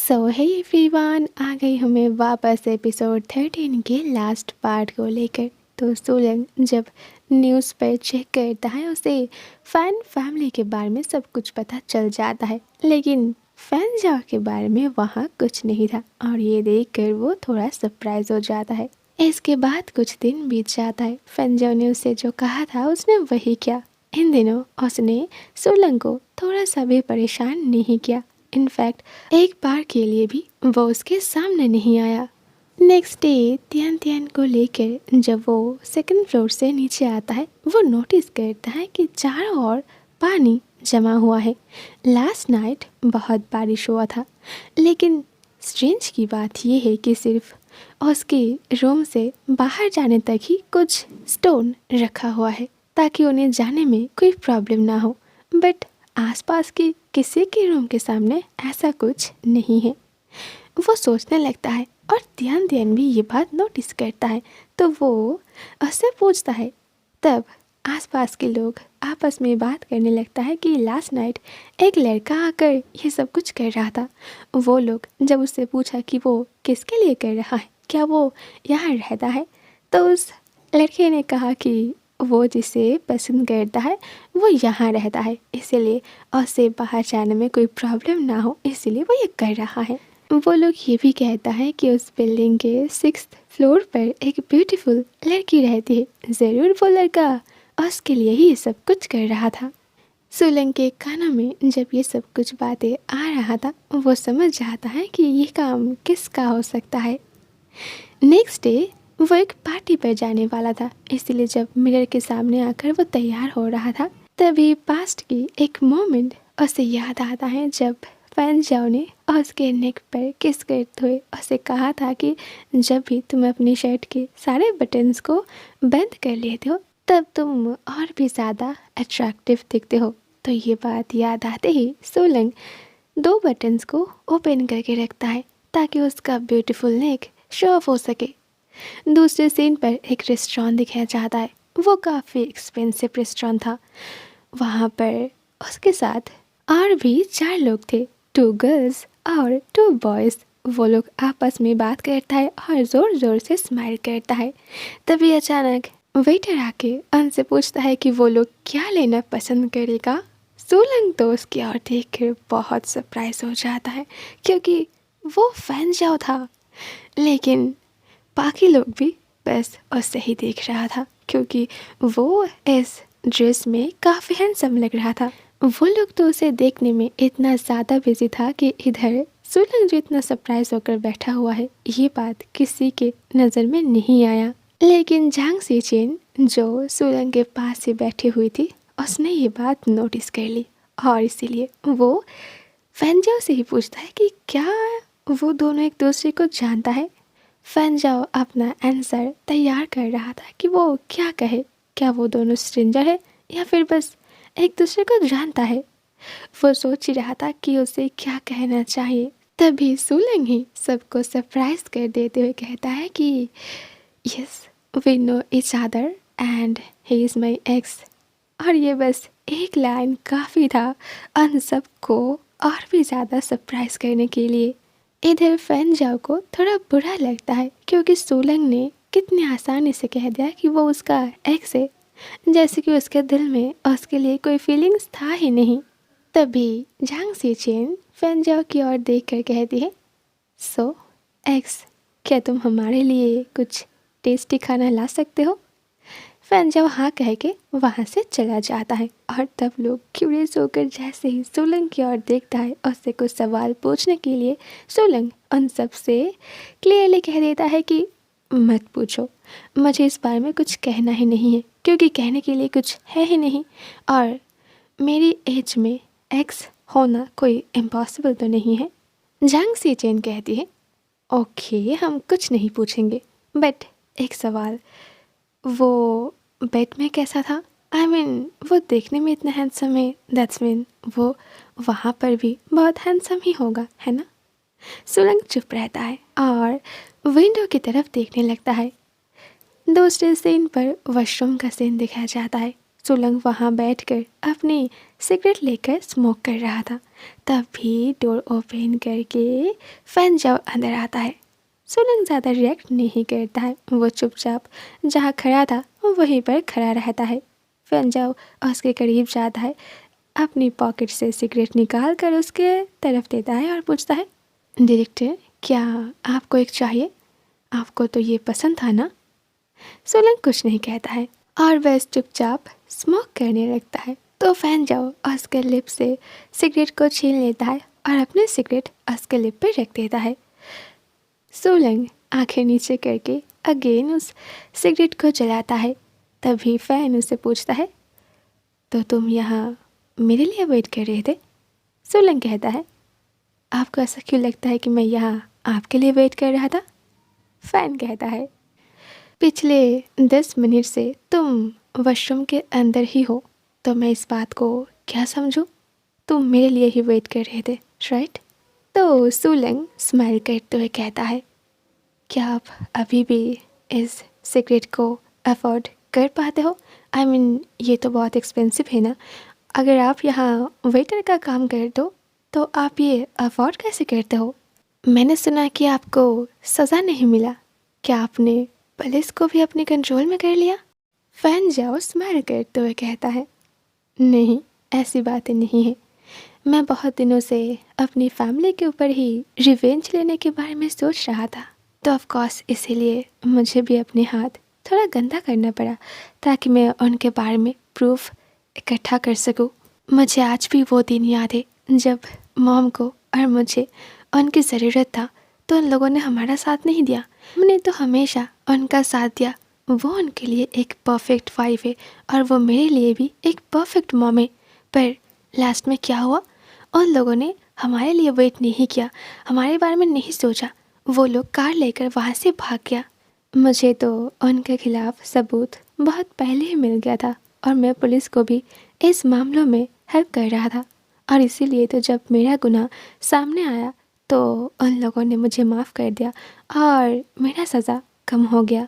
सो hey everyone, आ गई हमें वापस एपिसोड 13 के लास्ट पार्ट को लेकर। तो सोलन जब न्यूज़ पर चेक करता है उसे फैन फैमिली के बारे में सब कुछ पता चल जाता है, लेकिन फैन जाओ के बारे में वहाँ कुछ नहीं था और ये देखकर वो थोड़ा सरप्राइज हो जाता है। इसके बाद कुछ दिन बीत जाता है। फैन जाओ ने उसे जो कहा था उसने वही किया। इन दिनों उसने सोलन को थोड़ा सा भी परेशान नहीं किया। इनफैक्ट एक बार के लिए भी वो उसके सामने नहीं आया। नेक्स्ट डे तियान तियान को लेकर जब वो सेकंड फ्लोर से नीचे आता है, वो नोटिस करता है कि चारों ओर पानी जमा हुआ है। लास्ट नाइट बहुत बारिश हुआ था, लेकिन स्ट्रेंज की बात यह है कि सिर्फ उसके रूम से बाहर जाने तक ही कुछ स्टोन रखा हुआ है ताकि उन्हें जाने में कोई प्रॉब्लम ना हो। बट आसपास के किसी के रूम के सामने ऐसा कुछ नहीं है। वो सोचने लगता है और ध्यान ध्यान भी ये बात नोटिस करता है, तो वो उससे पूछता है। तब आसपास के लोग आपस में बात करने लगता है कि लास्ट नाइट एक लड़का आकर ये सब कुछ कर रहा था। वो लोग जब उससे पूछा कि वो किसके लिए कर रहा है, क्या वो यहाँ रहता है, तो उस लड़के ने कहा कि वो जिसे पसंद करता है वो यहाँ रहता है, इसीलिए उसे बाहर जाने में कोई प्रॉब्लम ना हो, इसलिए वो ये कर रहा है। वो लोग ये भी कहता है कि उस बिल्डिंग के 6th फ्लोर पर एक ब्यूटीफुल लड़की रहती है। ज़रूर वो लड़का उसके लिए ही सब कुछ कर रहा था। सोलन के कानों में जब ये सब कुछ बातें आ रहा था, वो समझ जाता है कि ये काम किसका हो सकता है। नेक्स्ट डे वो एक पार्टी पर जाने वाला था, इसलिए जब मिरर के सामने आकर वो तैयार हो रहा था, तभी पास्ट की एक मोमेंट उसे याद आता है जब फैन जाओ ने उसके नेक पर किस करते हुए उसे कहा था कि जब भी तुम अपनी शर्ट के सारे बटन्स को बंद कर लेते हो तब तुम और भी ज़्यादा अट्रैक्टिव दिखते हो। तो ये बात याद आते ही सोलंग 2 बटन्स को ओपन करके रखता है ताकि उसका ब्यूटीफुल नेक शो ऑफ हो सके। दूसरे सीन पर एक रेस्टोरेंट दिखाया जाता है। वो काफ़ी एक्सपेंसिव रेस्टोरेंट था। वहाँ पर उसके साथ और भी 4 लोग थे, 2 गर्ल्स और 2 बॉयज़। वो लोग आपस में बात करता है और ज़ोर ज़ोर से स्माइल करता है। तभी अचानक वेटर आके उनसे पूछता है कि वो लोग क्या लेना पसंद करेगा। सोलंग तो उसकी ओर देख कर बहुत सरप्राइज हो जाता है, क्योंकि वो फैन जाओ था, लेकिन बाकी लोग भी बस उससे ही देख रहा था क्योंकि वो इस ड्रेस में काफ़ी हैंडसम लग रहा था। वो लोग तो उसे देखने में इतना ज़्यादा बिजी था कि इधर सोलंग जो इतना सरप्राइज होकर बैठा हुआ है, ये बात किसी के नज़र में नहीं आया। लेकिन झांग सीचेन जो सोलंग के पास से बैठी हुई थी, उसने ये बात नोटिस कर ली और इसीलिए वो फैंजाओ से ही पूछता है कि क्या वो दोनों एक दूसरे को जानता है। फैंजाओ अपना आंसर तैयार कर रहा था कि वो क्या कहे, क्या वो दोनों स्ट्रेंजर है या फिर बस एक दूसरे को जानता है। वो सोच ही रहा था कि उसे क्या कहना चाहिए। तभी सोलंग ही सबको सरप्राइज कर देते हुए कहता है कि yes, we know each other and he is my ex. और ये बस एक लाइन काफ़ी था उन सबको और भी ज़्यादा सरप्राइज करने के लिए। इधर फैन जाओ को थोड़ा बुरा लगता है क्योंकि सोलंग ने कितनी आसानी से कह दिया कि वो उसका एक्स है, जैसे कि उसके दिल में उसके लिए कोई फीलिंग्स था ही नहीं। तभी झांग सीचेन फैन जाओ की ओर देख कर कहती है, सो एक्स, क्या तुम हमारे लिए कुछ टेस्टी खाना ला सकते हो। फैन जाओ हाँ कह के वहाँ से चला जाता है और तब लोग क्यूरियस होकर जैसे ही सोलंग की ओर देखता है, उससे कुछ सवाल पूछने के लिए सोलंग उन सब से क्लियरली कह देता है कि मत पूछो, मुझे इस बारे में कुछ कहना ही नहीं है क्योंकि कहने के लिए कुछ है ही नहीं और मेरी एज में एक्स होना कोई इम्पॉसिबल तो नहीं है। झांग सीचेन कहती है, ओके हम कुछ नहीं पूछेंगे, बट एक सवाल, वो बेड में कैसा था? आई मीन वो देखने में इतना हैंडसम है, दैट्स मीन वो वहाँ पर भी बहुत हैंडसम ही होगा, है ना। सोलंग चुप रहता है और विंडो की तरफ देखने लगता है। दूसरे सीन पर वॉशरूम का सीन दिखाया जाता है। सोलंग वहाँ बैठकर अपनी सिगरेट लेकर स्मोक कर रहा था। तभी डोर ओपन करके फैन जाओ अंदर आता है। सोलंग ज़्यादा रिएक्ट नहीं करता है, वो चुपचाप जहाँ खड़ा था वहीं पर खड़ा रहता है। फैन जाओ उसके करीब जाता है, अपनी पॉकेट से सिगरेट निकाल कर उसके तरफ देता है और पूछता है, डायरेक्टर क्या आपको एक चाहिए? आपको तो ये पसंद था ना? सोलंग कुछ नहीं कहता है और बस चुपचाप स्मोक करने लगता है। तो फैन जाओ उसके लिप से सिगरेट को छीन लेता है और अपने सिगरेट उसके लिप पर रख देता है। सोलंग आंखें नीचे करके अगेन उस सिगरेट को जलाता है। तभी फैन उससे पूछता है, तो तुम यहाँ मेरे लिए वेट कर रहे थे? सोलंग कहता है, आपको ऐसा क्यों लगता है कि मैं यहाँ आपके लिए वेट कर रहा था? फैन कहता है, पिछले 10 मिनट से तुम वॉशरूम के अंदर ही हो, तो मैं इस बात को क्या समझूं? तुम मेरे लिए ही वेट कर रहे थे, राइट? तो सोलंग स्माइल करते हुए कहता है, क्या आप अभी भी इस सिगरेट को अफोर्ड कर पाते हो? आई मीन ये तो बहुत एक्सपेंसिव है ना। अगर आप यहाँ वेटर का काम कर दो तो आप ये अफोर्ड कैसे करते हो? मैंने सुना कि आपको सज़ा नहीं मिला, क्या आपने पुलिस को भी अपने कंट्रोल में कर लिया? फैन जाओ स्माइल करते हुए कहता है, नहीं ऐसी बातें नहीं है। मैं बहुत दिनों से अपनी फैमिली के ऊपर ही रिवेंज लेने के बारे में सोच रहा था, तो ऑफ कोर्स इसीलिए मुझे भी अपने हाथ थोड़ा गंदा करना पड़ा ताकि मैं उनके बारे में प्रूफ इकट्ठा कर सकूं। मुझे आज भी वो दिन याद है जब मॉम को और मुझे उनकी ज़रूरत था तो उन लोगों ने हमारा साथ नहीं दिया। हमने तो हमेशा उनका साथ दिया। वो उनके लिए एक परफेक्ट वाइफ है और वो मेरे लिए भी एक परफेक्ट मॉम है। पर लास्ट में क्या हुआ? उन लोगों ने हमारे लिए वेट नहीं किया, हमारे बारे में नहीं सोचा। वो लोग कार लेकर वहाँ से भाग गया। मुझे तो उनके खिलाफ सबूत बहुत पहले ही मिल गया था और मैं पुलिस को भी इस मामलों में हेल्प कर रहा था। और इसीलिए तो जब मेरा गुनाह सामने आया तो उन लोगों ने मुझे माफ़ कर दिया और मेरा सज़ा कम हो गया,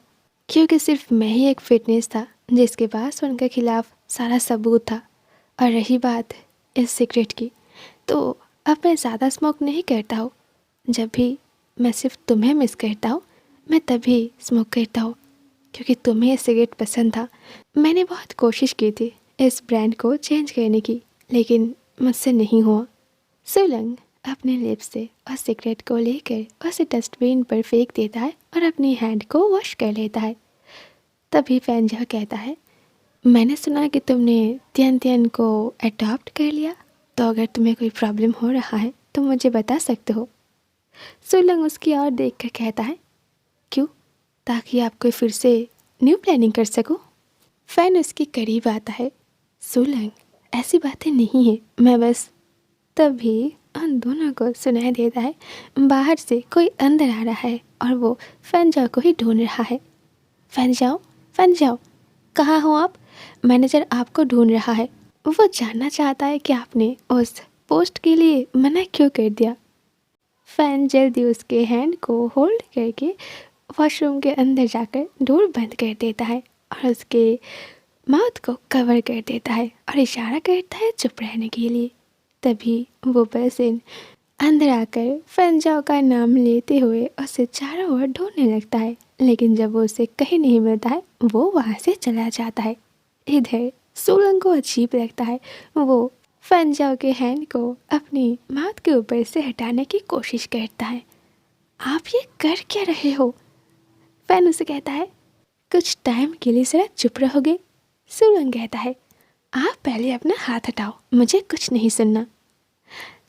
क्योंकि सिर्फ मैं ही एक फिटनेस था जिसके पास उनके खिलाफ सारा सबूत था। और रही बात इस सिगरेट की, तो अब मैं ज़्यादा स्मोक नहीं करता हूँ। जब भी मैं सिर्फ तुम्हें मिस करता हूँ मैं तभी स्मोक करता हूँ, क्योंकि तुम्हें ये सिगरेट पसंद था। मैंने बहुत कोशिश की थी इस ब्रांड को चेंज करने की, लेकिन मुझसे नहीं हुआ। सोलंग अपने लिप्स से उस सिगरेट को लेकर उसे डस्टबिन पर फेंक देता है और अपनी हैंड को वॉश कर लेता है। तभी फैंजा कहता है, मैंने सुना कि तुमने तियन तियन को अडॉप्ट कर लिया, तो अगर तुम्हें कोई प्रॉब्लम हो रहा है तो मुझे बता सकते हो। सोलंग उसकी ओर देख कर कहता है, क्यों? ताकि आप कोई फिर से न्यू प्लानिंग कर सको। फैन उसके करीब आता है, सोलंग ऐसी बातें नहीं है, मैं बस। तभी उन दोनों को सुनाई देता है बाहर से कोई अंदर आ रहा है और वो फैंजाओ को ही ढूंढ रहा है। फैंजाओ, फैंजाओ, कहाँ हो आप? मैनेजर आपको ढूंढ रहा है। वो जानना चाहता है कि आपने उस पोस्ट के लिए मना क्यों कर दिया। फैन जल्दी उसके हैंड को होल्ड करके वॉशरूम के अंदर जाकर डोर बंद कर देता है और उसके माउथ को कवर कर देता है और इशारा करता है चुप रहने के लिए। तभी वो पर्सन अंदर आकर फैंजाओ का नाम लेते हुए उसे चारों ओर ढूंढने लगता है, लेकिन जब वो उसे कहीं नहीं मिलता है वो वहाँ से चला जाता है। इधर सोलंग को अजीब लगता है। वो फैंजाओ के हैंड को अपनी माउथ के ऊपर से हटाने की कोशिश करता है। आप ये कर क्या रहे हो? फैन उसे कहता है, कुछ टाइम के लिए ज़रा चुप रहोगे? सोलंग कहता है, आप पहले अपना हाथ हटाओ, मुझे कुछ नहीं सुनना।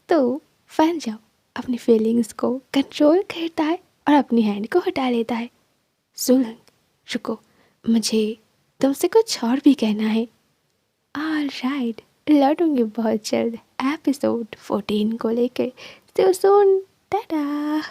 तो फैन जाओ अपनी फीलिंग्स को कंट्रोल करता है और अपनी हैंड को हटा लेता है। सोलंग रुको, मुझे तुमसे कुछ और भी कहना है। ऑलराइट, लौटूंगी बहुत जल्द एपिसोड 14 को लेकर। सो सून, टाटा।